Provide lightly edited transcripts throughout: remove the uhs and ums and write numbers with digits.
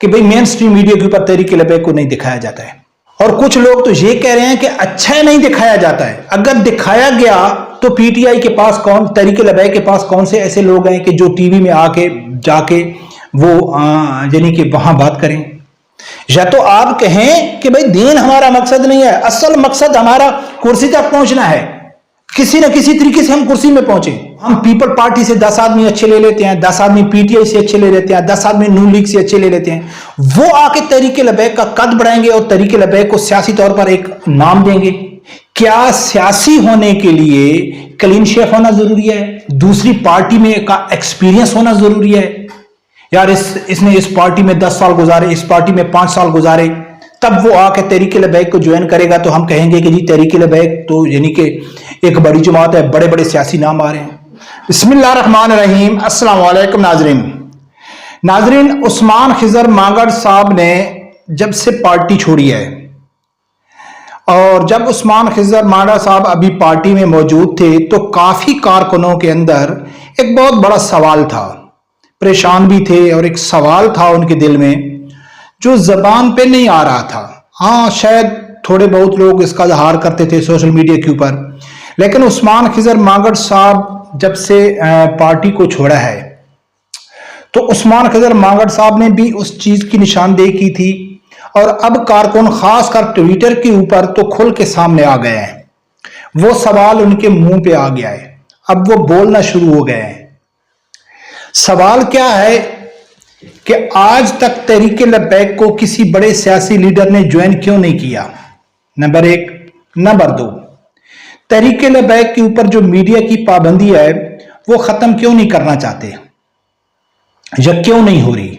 کہ بھئی مین stream media کے اوپر تحریک لبیک کو نہیں دکھایا جاتا ہے، اور کچھ لوگ تو یہ کہہ رہے ہیں کہ اچھا نہیں دکھایا جاتا ہے۔ اگر دکھایا گیا تو پی ٹی آئی کے پاس تحریک لبیک کے پاس کون سے ایسے لوگ ہیں کہ جو ٹی وی میں جا کے وہ یعنی کہ وہاں بات کریں؟ یا تو آپ کہیں کہ بھئی دین ہمارا مقصد نہیں ہے، اصل مقصد ہمارا کرسی تک پہنچنا ہے، کسی نہ کسی طریقے سے ہم کرسی میں پہنچیں۔ ہم پیپل پارٹی سے 10 آدمی اچھے لے لیتے ہیں، 10 آدمی پی ٹی آئی سے اچھے لے لیتے ہیں، 10 آدمی نون لیگ سے اچھے لے لیتے ہیں، وہ آ کے تحریک لبیک کا قد بڑھائیں گے اور تحریک لبیک کو سیاسی طور پر ایک نام دیں گے۔ کیا سیاسی ہونے کے لیے کلین شیف ہونا ضروری ہے؟ دوسری پارٹی میں کا ایکسپیرینس ہونا ضروری ہے؟ یار اس نے اس پارٹی میں 10 سال گزارے، اس پارٹی میں 5 سال گزارے، تب وہ آ کے تحریک لبیک کو جوائن کرے گا تو ہم کہیں گے کہ جی تحریک لبیک تو یعنی کہ ایک بڑی جماعت ہے، بڑے بڑے سیاسی نام آ رہے ہیں۔ بسم اللہ الرحمن الرحیم۔ السلام علیکم ناظرین، عثمان خضر مانگڑ صاحب نے جب سے پارٹی چھوڑی ہے، اور جب عثمان خضر مانگڑ صاحب ابھی پارٹی میں موجود تھے تو کافی کارکنوں کے اندر ایک بہت بڑا سوال تھا، پریشان بھی تھے، اور ایک سوال تھا ان کے دل میں جو زبان پہ نہیں آ رہا تھا۔ ہاں شاید تھوڑے بہت لوگ اس کا اظہار کرتے تھے سوشل میڈیا کے اوپر، لیکن عثمان خضر مانگڑ صاحب جب سے پارٹی کو چھوڑا ہے تو عثمان خضر مانگڑ صاحب نے بھی اس چیز کی نشاندہی کی تھی، اور اب کارکن خاص کر ٹویٹر کے اوپر تو کھل کے سامنے آ گئے ہیں، وہ سوال ان کے منہ پہ آ گیا ہے، اب وہ بولنا شروع ہو گئے ہیں۔ سوال کیا ہے کہ آج تک تحریک لبیک کو کسی بڑے سیاسی لیڈر نے جوائن کیوں نہیں کیا؟ نمبر 1۔ نمبر 2، تحریک لبیک کے اوپر جو میڈیا کی پابندی ہے وہ ختم کیوں نہیں کرنا چاہتے، یا کیوں نہیں ہو رہی؟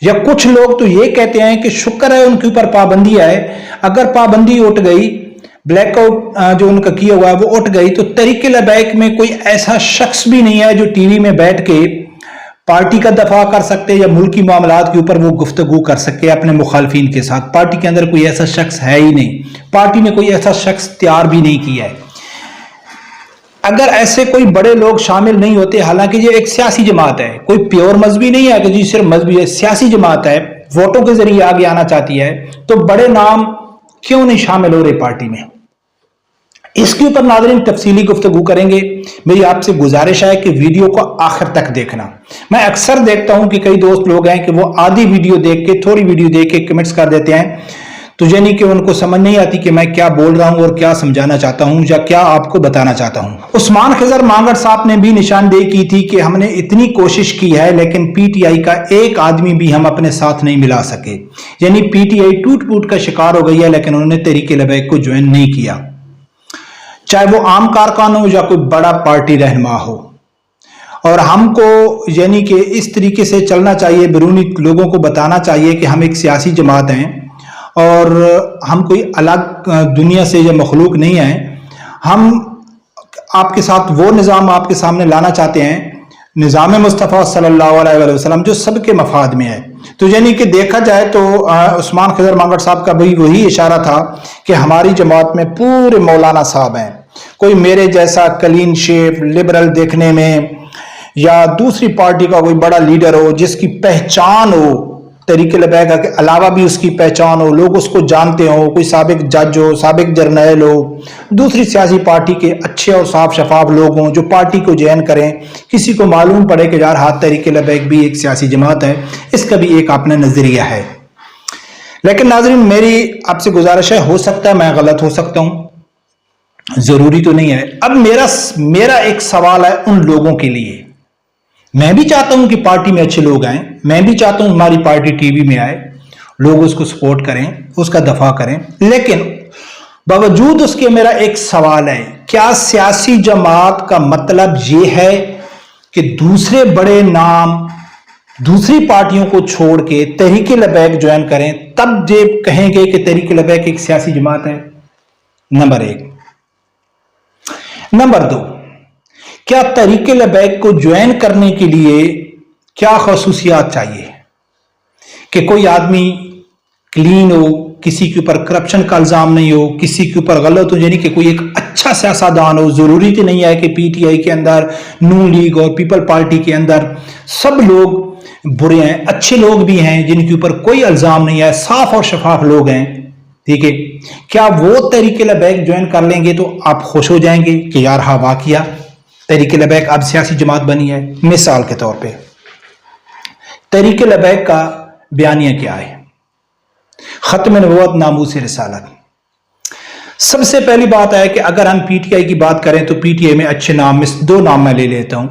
یا کچھ لوگ تو یہ کہتے ہیں کہ شکر ہے ان کے اوپر پابندی ہے، اگر پابندی اٹھ گئی، بلیک آؤٹ جو ان کا کیا ہوا ہے وہ اٹھ گئی، تو تحریک لبیک میں کوئی ایسا شخص بھی نہیں ہے جو ٹی وی میں بیٹھ کے پارٹی کا دفاع کر سکتے یا ملکی معاملات کے اوپر وہ گفتگو کر سکے اپنے مخالفین کے ساتھ۔ پارٹی کے اندر کوئی ایسا شخص ہے ہی نہیں، پارٹی نے کوئی ایسا شخص تیار بھی نہیں کیا ہے۔ اگر ایسے کوئی بڑے لوگ شامل نہیں ہوتے، حالانکہ یہ ایک سیاسی جماعت ہے، کوئی پیور مذہبی نہیں ہے کہ جی صرف مذہبی ہے، سیاسی جماعت ہے، ووٹوں کے ذریعے آگے آنا چاہتی ہے، تو بڑے نام کیوں نہیں شامل ہو رہے پارٹی میں؟ اس کے اوپر ناظرین تفصیلی گفتگو کریں گے۔ میری آپ سے گزارش ہے کہ ویڈیو کو آخر تک دیکھنا۔ میں اکثر دیکھتا ہوں کہ کئی دوست لوگ ہیں کہ وہ آدھی ویڈیو دیکھ کے، تھوڑی ویڈیو دیکھ کے کمنٹس کر دیتے ہیں، تو یعنی کہ ان کو سمجھ نہیں آتی کہ میں کیا بول رہا ہوں اور کیا سمجھانا چاہتا ہوں یا کیا آپ کو بتانا چاہتا ہوں۔ عثمان خضر مانگڑ صاحب نے بھی نشاندہی کی تھی کہ ہم نے اتنی کوشش کی ہے لیکن پی ٹی آئی کا ایک آدمی بھی ہم اپنے ساتھ نہیں ملا سکے، یعنی پی ٹی آئی ٹوٹ پوٹ کا شکار ہو گئی ہے، لیکن انہوں نے تحریک لبیک کو جوائن نہیں کیا، چاہے وہ عام کارکن ہو یا کوئی بڑا پارٹی رہنما ہو۔ اور ہم کو یعنی کہ اس طریقے سے چلنا چاہیے، بیرونی لوگوں کو بتانا چاہیے کہ ہم ایک سیاسی جماعت ہیں اور ہم کوئی الگ دنیا سے یا مخلوق نہیں ہیں، ہم آپ کے ساتھ وہ نظام آپ کے سامنے لانا چاہتے ہیں، نظام مصطفیٰ صلی اللہ علیہ وسلم جو سب کے مفاد میں ہے۔ تو یعنی کہ دیکھا جائے تو عثمان خضر مانگڑ صاحب کا بھی وہی اشارہ تھا کہ ہماری جماعت میں پورے مولانا صاحب ہیں، کوئی میرے جیسا کلین شیف لبرل دیکھنے میں یا دوسری پارٹی کا کوئی بڑا لیڈر ہو جس کی پہچان ہو، تحریک لبیک کے علاوہ بھی اس کی پہچان ہو، لوگ اس کو جانتے ہوں، کوئی سابق جج ہو، سابق جرنیل ہو، دوسری سیاسی پارٹی کے اچھے اور صاف شفاف لوگ ہوں جو پارٹی کو جوائن کریں، کسی کو معلوم پڑے کہ یار ہاتھ تحریک لبیک بھی ایک سیاسی جماعت ہے، اس کا بھی ایک اپنا نظریہ ہے۔ لیکن ناظرین میری آپ سے گزارش ہے، ہو سکتا ہے میں غلط ہو سکتا ہوں، ضروری تو نہیں ہے۔ اب میرا ایک سوال ہے ان لوگوں کے لیے، میں بھی چاہتا ہوں کہ پارٹی میں اچھے لوگ آئیں، میں بھی چاہتا ہوں ہماری پارٹی ٹی وی میں آئے، لوگ اس کو سپورٹ کریں، اس کا دفاع کریں، لیکن باوجود اس کے میرا ایک سوال ہے، کیا سیاسی جماعت کا مطلب یہ ہے کہ دوسرے بڑے نام دوسری پارٹیوں کو چھوڑ کے تحریک لبیک جوائن کریں تب یہ کہیں گے کہ تحریک لبیک ایک سیاسی جماعت ہے؟ نمبر 1۔ نمبر 2، کیا تحریک لبیک کو جوائن کرنے کے لیے کیا خصوصیات چاہیے کہ کوئی آدمی کلین ہو، کسی کے اوپر کرپشن کا الزام نہیں ہو، کسی کے اوپر غلط ہو، یعنی کہ کوئی ایک اچھا سیاستدان ہو؟ ضروری تو نہیں ہے کہ پی ٹی آئی کے اندر، نون لیگ اور پیپل پارٹی کے اندر سب لوگ बुरे हैं, अच्छे लोग भी हैं जिनके ऊपर कोई इल्जाम नहीं है, साफ और शफाफ लोग हैं, ठीक है, क्या वो तहरीक लबैक ज्वाइन कर लेंगे तो आप खुश हो जाएंगे कि यार हाँ वाकया तहरीक लबैक अब सियासी जमात बनी है? मिसाल के तौर पे तहरीक लबैक का बयानिया क्या है? खत्म नबूवत नामूस रिसालत। सबसे पहली बात है कि अगर हम पीटीआई की बात करें तो पीटीआई में अच्छे नाम में दो नाम मैं ले लेता हूं,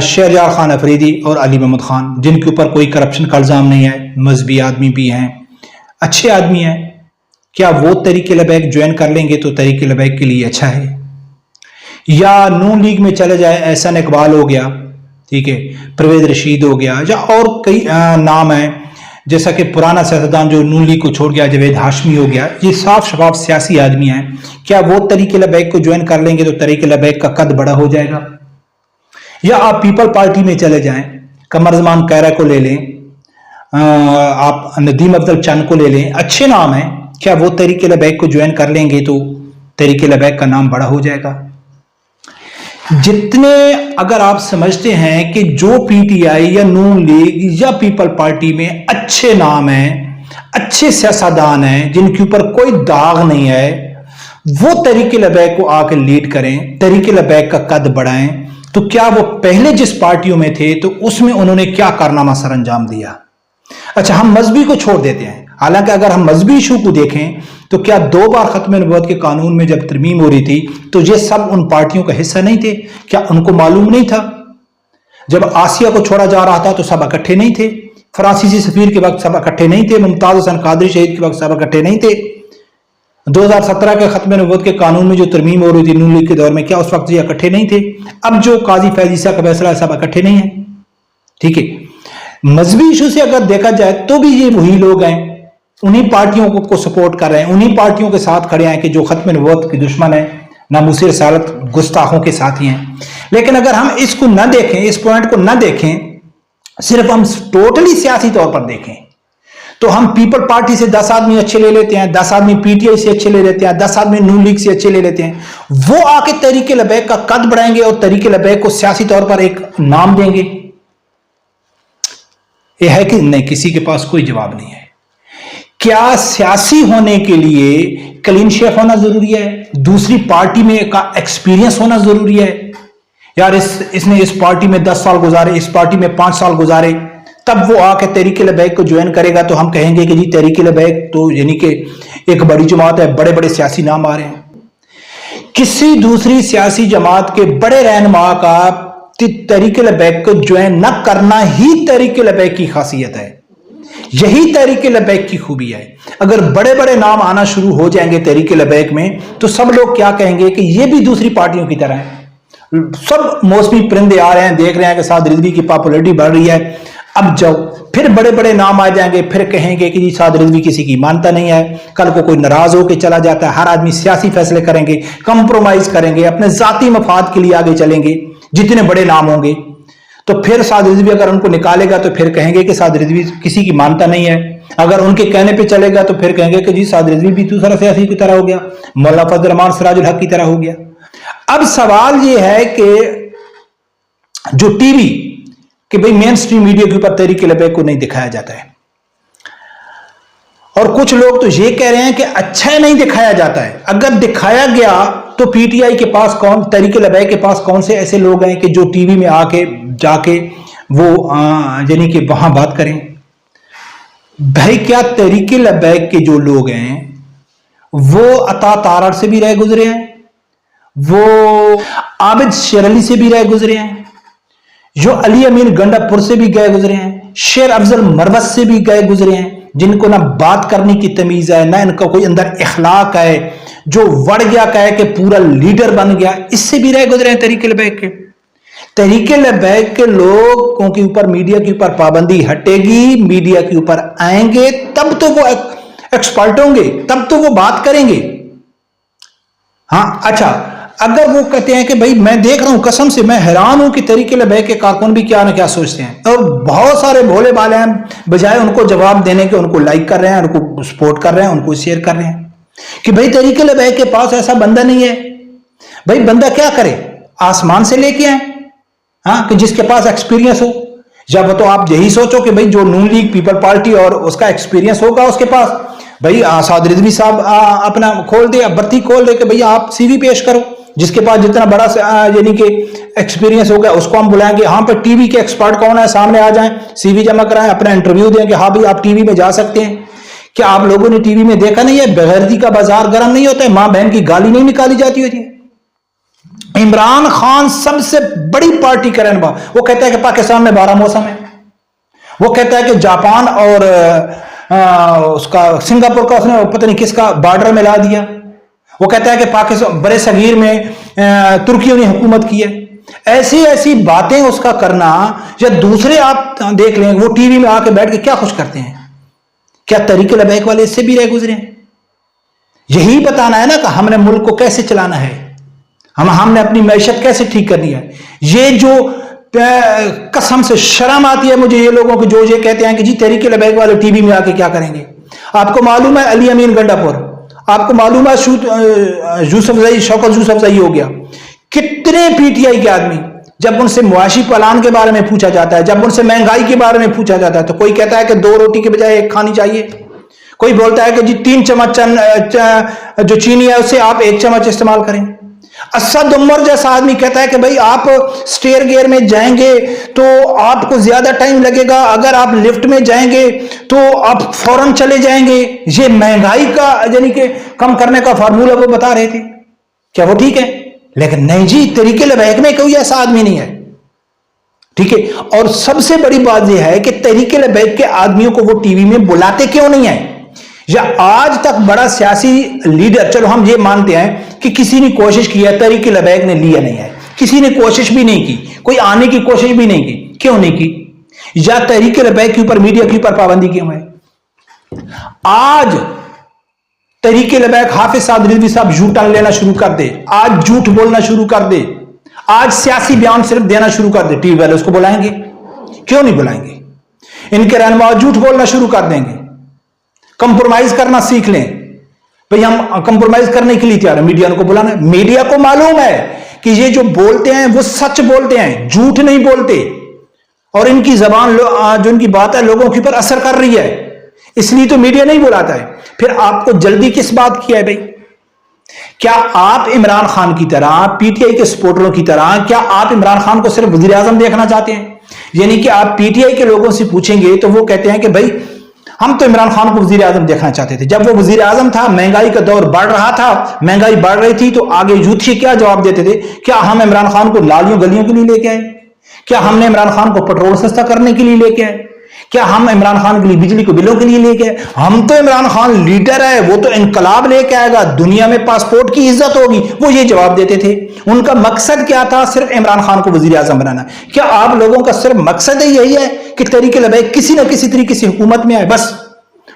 शहरयार खान अफरीदी और अली महमूद खान, जिनके ऊपर कोई करप्शन का इल्जाम नहीं है, मजहबी आदमी भी हैं, अच्छे आदमी हैं। क्या वो तहरीक लबैक ज्वाइन कर लेंगे तो तहरीक लबैक के लिए अच्छा है? या नून लीग में चले जाए, एहसन इकबाल हो गया, ठीक है, परवेज रशीद हो गया, या और कई नाम हैं, जैसा कि पुराना सियासतदान जो नून लीग को छोड़ गया जावेद हाशमी हो गया, ये साफ शफाफ सियासी आदमी हैं। क्या वो तहरीक लबैक को ज्वाइन कर लेंगे तो तहरीक लबैक का कद बड़ा हो जाएगा? या आप पीपल पार्टी में चले जाएं, कमरजमान कैरा को ले लें, आप नदीम अफजल चंद को ले लें, अच्छे नाम हैं, क्या वो तहरीक लबैक को ज्वाइन कर लेंगे तो तहरीक लबैक का नाम बड़ा हो जाएगा? जितने अगर आप समझते हैं कि जो पीटीआई या नून लीग या पीपल पार्टी में अच्छे नाम हैं, अच्छे सियासतदान हैं, जिनके ऊपर कोई दाग नहीं है, वो तहरीक लबैक को आकर लीड करें, तहरीक लबैक का कद बढ़ाएं, तो क्या वो पहले जिस पार्टियों में थे तो उसमें उन्होंने क्या कारनामा सर अंजाम दिया? अच्छा, हम मजहबी को छोड़ देते हैं, हालांकि अगर हम मजहबी इशू को देखें तो क्या 2 बार खत्म नबूवत के कानून में जब तरमीम हो रही थी तो ये सब उन पार्टियों का हिस्सा नहीं थे? क्या उनको मालूम नहीं था? जब आसिया को छोड़ा जा रहा था तो सब इकट्ठे नहीं थे? फ्रांसीसी सफीर के वक्त सब इकट्ठे नहीं थे? मुमताज हसन कादरी शहीद के वक्त सब इकट्ठे नहीं थे? 2017 के खत्म नबूवत के कानून में जो तरमीम हो रही थी नून लीग के दौर में, क्या उस वक्त ये इकट्ठे नहीं थे? अब जो काजी फैज ईसा का फैसला है, सब इकट्ठे नहीं है, ठीक है। मजहबी इशू से अगर देखा जाए तो भी ये वही लोग हैं, उन्हीं पार्टियों को सपोर्ट कर रहे हैं, उन्हीं पार्टियों के साथ खड़े हैं कि जो खत्म नबूवत के दुश्मन है, नामूस रिसालत गुस्ताखों के साथ ही हैं। लेकिन अगर हम इसको न देखें, इस पॉइंट को न देखें, सिर्फ हम टोटली सियासी तौर पर देखें, तो हम पीपल पार्टी से 10 आदमी अच्छे ले लेते हैं, 10 आदमी पीटीआई से अच्छे ले लेते हैं, 10 आदमी नून लीग से अच्छे ले लेते हैं, वो आके तहरीक लबैक का कद बढ़ाएंगे और तहरीक लबैक को सियासी तौर पर एक नाम देंगे? यह है कि नहीं, किसी के पास कोई जवाब नहीं है। क्या सियासी होने के लिए क्लीन शेफ होना जरूरी है? दूसरी पार्टी में का एक्सपीरियंस होना जरूरी है? यार इसने इस पार्टी में 10 साल गुजारे, इस पार्टी में 5 साल गुजारे, तब वो आके तहरीक लबैक को ज्वाइन करेगा तो हम कहेंगे कि जी तहरीक लबैक तो यानी कि एक बड़ी जमात है, बड़े बड़े सियासी नाम आ रहे हैं। किसी दूसरी सियासी जमात के बड़े रहनुमा का तहरीक लबैक को ज्वाइन न करना ही तहरीक लबैक की खासियत है, यही तहरीक लबैक की खूबी है। अगर बड़े बड़े नाम आना शुरू हो जाएंगे तहरीक लबैक में तो सब लोग क्या कहेंगे कि ये भी दूसरी पार्टियों की तरह है, सब मौसमी परिंदे आ रहे हैं, देख रहे हैं कि साद रिजवी की पॉपुलैरिटी बढ़ रही है, अब जाओ फिर बड़े बड़े नाम आ जाएंगे, फिर कहेंगे कि जी साद रिजवी किसी की मानता नहीं है, कल को कोई नाराज होकर चला जाता है, हर आदमी सियासी फैसले करेंगे, कंप्रोमाइज करेंगे, अपने जाती मफाद के लिए आगे चलेंगे, जितने बड़े नाम होंगे। तो फिर साद रिजवी अगर उनको निकालेगा तो फिर कहेंगे कि साद रिजवी किसी की मानता नहीं है, अगर उनके कहने पे चलेगा तो फिर कहेंगे कि जी साद रिजवी भी दूसरा सियासी की तरह हो गया, मौलाना फजल रहमान सिराजुल हक की तरह हो गया। अब सवाल ये है कि जो टीवी कि भाई मेन स्ट्रीम मीडिया के ऊपर तहरीक लबैक को नहीं दिखाया जाता है, और कुछ लोग तो ये कह रहे हैं कि अच्छा नहीं दिखाया जाता है। अगर दिखाया गया तो पीटीआई के पास कौन, तहरीक लबैक के पास कौन से ऐसे लोग हैं कि जो टीवी में आके जाके वो यानी कि वहां बात करें? भाई क्या तहरीक लबैक के जो लोग हैं वो अता तारड़ से भी रह गुजरे हैं, वो आबिद शेर अली से भी रह गुजरे हैं, जो अली अमीन गंडापुर से भी गए गुजरे हैं, शेर अफजल मरवत से भी गए गुजरे हैं, जिनको ना बात करने की तमीज है, ना इनका कोई अंदर इखलाक है, जो वड़ गया कहे कि पूरा लीडर बन गया, इससे भी रह गुजरे हैं तहरीक लबैक के। तहरीक लबैक के लोगों के ऊपर मीडिया के ऊपर पाबंदी हटेगी, मीडिया के ऊपर आएंगे तब तो वो एक्सपर्ट होंगे, तब तो वो बात करेंगे। हाँ अच्छा, अगर वो कहते हैं कि भाई मैं देख रहा हूं, कसम से मैं हैरान हूं कि तहरीक लबैक के कारकुन भी क्या ना क्या सोचते हैं, और बहुत सारे भोले भाले हैं, बजाय उनको जवाब देने के उनको लाइक कर रहे हैं, उनको सपोर्ट कर रहे हैं, उनको शेयर कर रहे हैं कि भाई तहरीक लबैक के पास ऐसा बंदा नहीं है। भाई बंदा क्या करे, आसमान से लेके आए, हाँ, कि जिसके पास एक्सपीरियंस हो, जब तो आप यही सोचो कि भाई जो नून लीग पीपल पार्टी और उसका एक्सपीरियंस होगा उसके पास, भाई आसाद रिजवी साहब अपना खोल दे, भर्ती खोल दे कि भैया आप सीवी पेश करो, जिसके पास जितना बड़ा यानी कि एक्सपीरियंस होगा उसको हम बुलाएंगे। हाँ पर टीवी के एक्सपर्ट कौन है, सामने आ जाएं, सीवी जमा कराएं, अपना इंटरव्यू दें कि हाँ भाई आप टीवी में जा सकते हैं। क्या आप लोगों ने टीवी में देखा नहीं है, बेगैरती का बाजार गर्म नहीं होता है, मां बहन की गाली नहीं निकाली जाती होती है। इमरान खान सबसे बड़ी पार्टी का रहनुमा, वो कहता है कि पाकिस्तान में 12 मौसम है, वो कहता है कि जापान और उसका सिंगापुर का उसने पता नहीं किसका बॉर्डर में ला दिया, वो कहता है कि पाकिस्तान बड़े सगीर में तुर्कियों ने हुकूमत की है। ऐसी ऐसी बातें उसका करना, या दूसरे आप देख लें वो टीवी में आके बैठ के क्या कुछ करते हैं, क्या तरीके लबैक वाले इससे भी रह गुजरे? यही बताना है ना कि हमने मुल्क को कैसे चलाना है, हमने अपनी मैशत कैसे ठीक करनी है। ये जो कसम से शर्म आती है मुझे ये लोगों को जो ये कहते हैं कि जी तहरीक लबैक वाले टीवी में आके क्या करेंगे। आपको मालूम है अली अमीन गंडापुर, आपको मालूम है यूसुफजई, शौकत यूसुफजई हो गया, कितने पीटीआई के आदमी जब उनसे मुआशी प्लान के बारे में पूछा जाता है, जब उनसे महंगाई के बारे में पूछा जाता है, तो कोई कहता है कि 2 रोटी के बजाय 1 खानी चाहिए, कोई बोलता है कि जी 3 चम्मच जो चीनी है उससे आप 1 चम्मच इस्तेमाल करें। असद उमर जैसा आदमी कहता है कि भाई आप स्टेयर गियर में जाएंगे तो आपको ज्यादा टाइम लगेगा, अगर आप लिफ्ट में जाएंगे तो आप फौरन चले जाएंगे। ये महंगाई का यानी कि कम करने का फार्मूला वो बता रहे थे। क्या वो ठीक है? लेकिन नहीं जी, तरीके लबैक में कोई ऐसा आदमी नहीं है, ठीक है। और सबसे बड़ी बात यह है कि तरीके लबैक के आदमियों को वो टीवी में बुलाते क्यों नहीं है, या आज तक बड़ा सियासी लीडर, चलो हम ये मानते हैं कि किसी ने कोशिश की है, तहरीक लबैक ने लिया नहीं है, किसी ने कोशिश भी नहीं की, कोई आने की कोशिश भी नहीं की, क्यों नहीं की? या तहरीक लबैक के ऊपर मीडिया के ऊपर पाबंदी क्यों है? आज तहरीक लबैक हाफिज साद रिजवी साहब यू टर्न लेना शुरू कर दे, आज झूठ बोलना शुरू कर दे, आज सियासी बयान सिर्फ देना शुरू कर दे, टीवी वाले उसको बुलाएंगे? क्यों नहीं बुलाएंगे? इनके रहनुमा झूठ बोलना शुरू कर देंगे, कंप्रोमाइज करना सीख लें, भाई हम कंप्रोमाइज करने के लिए तैयार है, मीडिया को बुलाना है। मीडिया को मालूम है कि ये जो बोलते हैं वो सच बोलते हैं, झूठ नहीं बोलते, और इनकी जबान जो इनकी बात है लोगों के ऊपर असर कर रही है, इसलिए तो मीडिया नहीं बुलाता है। फिर आपको जल्दी किस बात की है भाई? क्या आप इमरान खान की तरह, पीटीआई के सपोर्टरों की तरह, क्या आप इमरान खान को सिर्फ वजीर आजम देखना चाहते हैं? यानी कि आप पीटीआई के लोगों से पूछेंगे तो वो कहते हैं कि भाई हम तो इमरान खान को वजीर आजम देखना चाहते थे, जब वो वजीर आजम था, महंगाई का दौर बढ़ रहा था, महंगाई बढ़ रही थी, तो आगे यूथ क्या जवाब देते थे? क्या हम इमरान खान को लालियों गलियों के लिए लेके आए? क्या हमने इमरान खान को पेट्रोल सस्ता करने के लिए लेके आए? क्या हम इमरान खान के लिए बिजली को बिलों के लिए लेके आए? हम तो इमरान खान लीडर है, वो तो इनकलाब लेके आएगा, दुनिया में पासपोर्ट की इज्जत होगी, वो ये जवाब देते थे। उनका मकसद क्या था? सिर्फ इमरान खान को वजीर आजम बनाना। क्या आप लोगों का सिर्फ मकसद यही है कि तहरीक लबैक किसी ना किसी तरीके से हुकूमत में आए? बस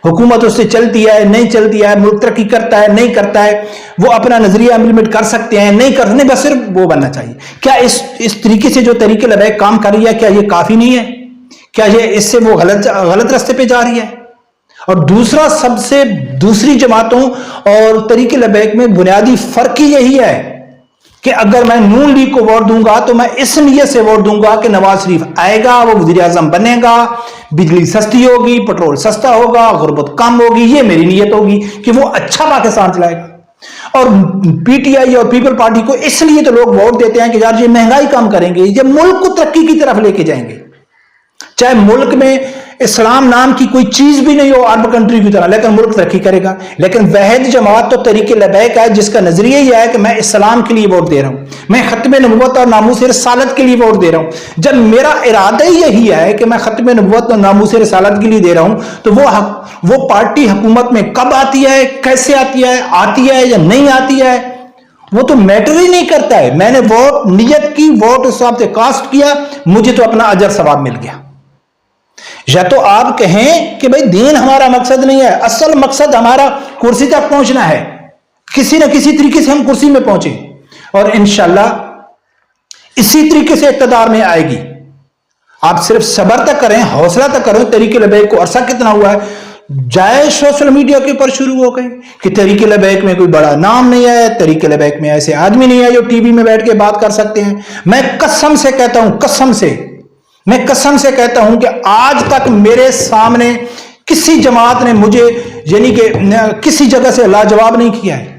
हुकूमत उससे चलती है, नहीं चलती है, मुल्क तरक्की करता है, नहीं करता है, वो अपना नजरिया इंप्लीमेंट कर सकते हैं, नहीं कर, नहीं, बस सिर्फ वो बनना चाहिए। क्या इस तरीके से जो तहरीक लबैक काम कर रही है, क्या ये काफी नहीं है? क्या ये इससे वो गलत रास्ते पे जा रही है? और दूसरी जमातों और तहरीक लबैक में बुनियादी फर्क ही यही है कि अगर मैं नून लीग को वोट दूंगा तो मैं इस नियत से वोट दूंगा कि नवाज शरीफ आएगा, वो वजीर आजम बनेगा, बिजली सस्ती होगी, पेट्रोल सस्ता होगा, गुर्बत कम होगी, ये मेरी नियत होगी कि वो अच्छा पाकिस्तान चलाएगा। और पीटीआई और पीपल पार्टी को इसलिए तो लोग वोट देते हैं कि यार ये महंगाई कम करेंगे, ये मुल्क को तरक्की की तरफ लेके जाएंगे। चाहे मुल्क में इस्लाम नाम की कोई चीज भी नहीं हो अरब कंट्री की तरह, लेकिन मुल्क तरक्की करेगा। लेकिन वहद जमात तो तहरीक लबैक है जिसका नजरिया यह है कि मैं इस्लाम के लिए वोट दे रहा हूं, मैं खत्म नबुव्वत और नामूस रिसालत के लिए वोट दे रहा हूं। जब मेरा इरादा ही यही है कि मैं खत्म नबुव्वत और नामूस रिसालत के लिए दे रहा हूं, तो वो पार्टी हुकूमत में कब आती है, कैसे आती है या नहीं आती है, वो तो मैटर ही नहीं करता है। मैंने वोट नियत की, वोट उस हिसाब से कास्ट किया, मुझे तो अपना अजर सवाब मिल गया। या तो आप कहें कि भाई दीन हमारा मकसद नहीं है, असल मकसद हमारा कुर्सी तक पहुंचना है, किसी न किसी तरीके से हम कुर्सी में पहुंचे, और इंशाल्लाह इसी तरीके से इक़्तिदार में आएगी। आप सिर्फ सब्र तक करें, हौसला तक करें। तहरीक लबैक को अरसा कितना हुआ है, जाए सोशल मीडिया के ऊपर शुरू हो गए कि तहरीक लबैक में कोई बड़ा नाम नहीं है, तहरीक लबैक में ऐसे आदमी नहीं है जो टीवी में बैठ के बात कर सकते हैं। मैं कसम से कहता हूं, कसम से, میں قسم سے کہتا ہوں کہ آج تک میرے سامنے کسی جماعت نے مجھے یعنی کہ کسی جگہ سے لاجواب نہیں کیا ہے.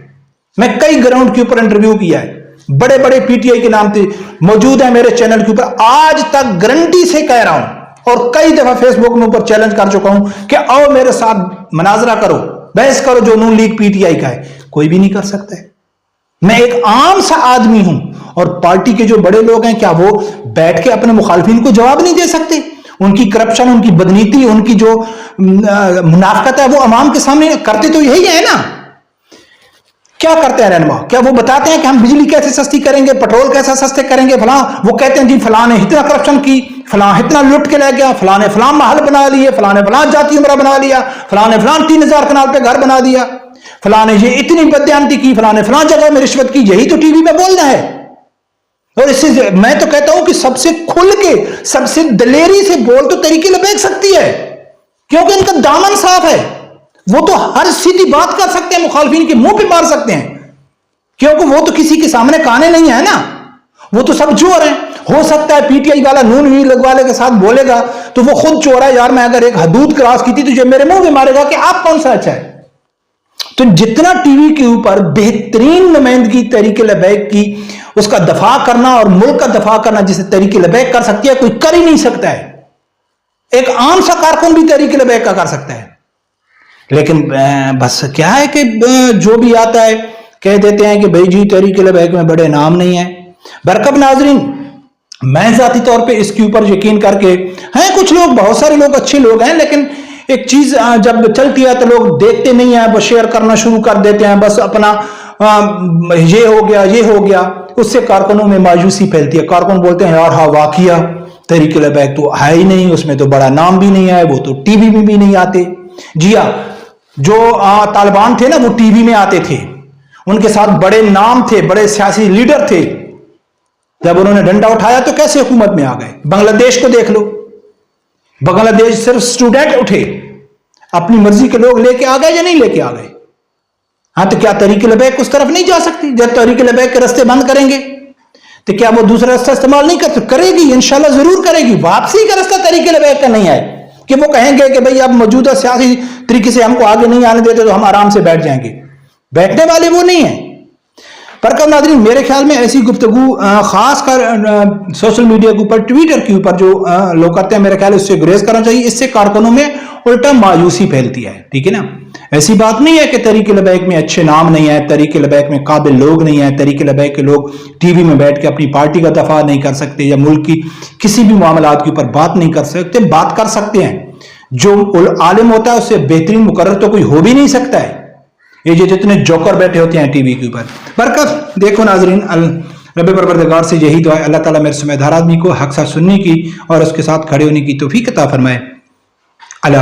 میں کئی گراؤنڈ کے اوپر انٹرویو کیا ہے, بڑے بڑے پی ٹی آئی کے نام تھے موجود ہیں میرے چینل کے اوپر. آج تک گارنٹی سے کہہ رہا ہوں اور کئی دفعہ فیس بک میں اوپر چیلنج کر چکا ہوں کہ آؤ میرے ساتھ مناظرہ کرو, بحث کرو, جو نون لیگ پی ٹی آئی کا ہے. کوئی بھی نہیں کر سکتا ہے. میں ایک عام سا آدمی ہوں اور پارٹی کے جو بڑے لوگ ہیں کیا وہ بیٹھ کے اپنے مخالفین کو جواب نہیں دے سکتے؟ ان کی کرپشن, ان کی بدنیتی, ان کی جو منافقت ہے وہ عوام کے سامنے کرتے تو یہی ہے نا. کیا کرتے ہیں رہنما؟ کیا وہ بتاتے ہیں کہ ہم بجلی کیسے سستی کریں گے, پٹرول کیسے سستے کریں گے, فلاں وہ کہتے ہیں جی فلاں نے اتنا کرپشن کی, فلاں اتنا لٹ کے لے گیا, فلاں نے فلاں محل بنا لیے, فلاں نے فلاں جاتی عمرہ بنا لیا, فلاں نے فلاں 3000 کنال پہ گھر بنا دیا, فلاں نے یہ اتنی بددیانتی کی, فلاں نے فلاں جگہ میں رشوت کی. یہی تو ٹی وی میں بولنا ہے. اور اس سے میں تو کہتا ہوں کہ سب سے کھل کے, سب سے دلیری سے بول تو تحریک لبیک سکتی ہے, کیونکہ ان کا دامن صاف ہے. وہ تو ہر سیدھی بات کر سکتے ہیں, مخالفین کے منہ پہ مار سکتے ہیں, کیونکہ وہ تو کسی کے سامنے کانے نہیں ہے نا. وہ تو سب چور ہیں. ہو سکتا ہے پی ٹی آئی والا نون لیگ والے کے ساتھ بولے گا تو وہ خود چور ہے, یار میں اگر ایک حدود کراس کی تھی تو جو میرے منہ پہ مارے گا کہ آپ کون سا اچھا ہے. تو جتنا ٹی وی کے اوپر بہترین نمائندگی تحریک لبیک کی, اس کا دفاع کرنا اور ملک کا دفاع کرنا جسے تحریک لبیک کر سکتی ہے, کوئی کر ہی نہیں سکتا ہے. ایک عام سا کارکن بھی تحریک لبیک کا کر سکتا ہے. لیکن بس کیا ہے کہ جو بھی آتا ہے کہہ دیتے ہیں کہ بھائی جی تحریک لبیک میں بڑے نام نہیں ہیں. برکب ناظرین, میں ذاتی طور پہ اس کے اوپر یقین کر کے, ہیں کچھ لوگ, بہت سارے لوگ اچھے لوگ ہیں, لیکن ایک چیز جب چلتی ہے تو لوگ دیکھتے نہیں ہیں, بس شیئر کرنا شروع کر دیتے ہیں, بس اپنا یہ ہو گیا یہ ہو گیا. اس سے کارکنوں میں مایوسی پھیلتی ہے. کارکن بولتے ہیں یار ہاں واقعہ تحریک لبیک تو ہے ہی نہیں, اس میں تو بڑا نام بھی نہیں ہے, وہ تو ٹی وی میں بھی نہیں آتے. جی ہاں, جو طالبان تھے نا وہ ٹی وی میں آتے تھے, ان کے ساتھ بڑے نام تھے, بڑے سیاسی لیڈر تھے. جب انہوں نے ڈنڈا اٹھایا تو کیسے حکومت میں آ گئے؟ بنگلہ دیش کو دیکھ لو, بنگلہ دیش صرف سٹوڈنٹ اٹھے, اپنی مرضی کے لوگ لے کے آ گئے یا نہیں لے کے آ گئے؟ ہاں تو کیا تحریک لبیک اس طرف نہیں جا سکتی؟ جب تحریک لبیک کے رستے بند کریں گے تو کیا وہ دوسرا رستہ استعمال نہیں کرتے؟ کرے گی, انشاءاللہ ضرور کرے گی. واپسی کا رستہ تحریک لبیک کا نہیں ہے کہ وہ کہیں گے کہ بھئی اب موجودہ سیاسی طریقے سے ہم کو آگے نہیں آنے دیتے تو ہم آرام سے بیٹھ جائیں گے. بیٹھنے والے وہ نہیں ہیں. برکب ناظرین, میرے خیال میں ایسی گفتگو خاص کر سوشل میڈیا کے اوپر, ٹویٹر کے اوپر جو لوگ کرتے ہیں, میرے خیال اس سے گریز کرنا چاہیے. اس سے کارکنوں میں الٹا مایوسی پھیلتی ہے. ٹھیک ہے نا؟ ایسی بات نہیں ہے کہ تحریک لبیک میں اچھے نام نہیں ہے, تحریک لبیک میں قابل لوگ نہیں ہیں, تحریک لبیک کے لوگ ٹی وی میں بیٹھ کے اپنی پارٹی کا دفاع نہیں کر سکتے یا ملک کی کسی بھی معاملات کے اوپر بات نہیں کر سکتے. بات کر سکتے ہیں. جو عالم ہوتا ہے اس سے بہترین مقرر تو کوئی ہو بھی نہیں سکتا ہے. یہ جتنے جوکر بیٹھے ہوتے ہیں ٹی وی کے اوپر. برکت دیکھو ناظرین, رب پروردگار سے یہی دعا ہے, اللہ تعالیٰ میرے سمیت ہر آدمی کو حق ساتھ سننے کی اور اس کے ساتھ کھڑے ہونے کی توفیق عطا فرمائے. اللہ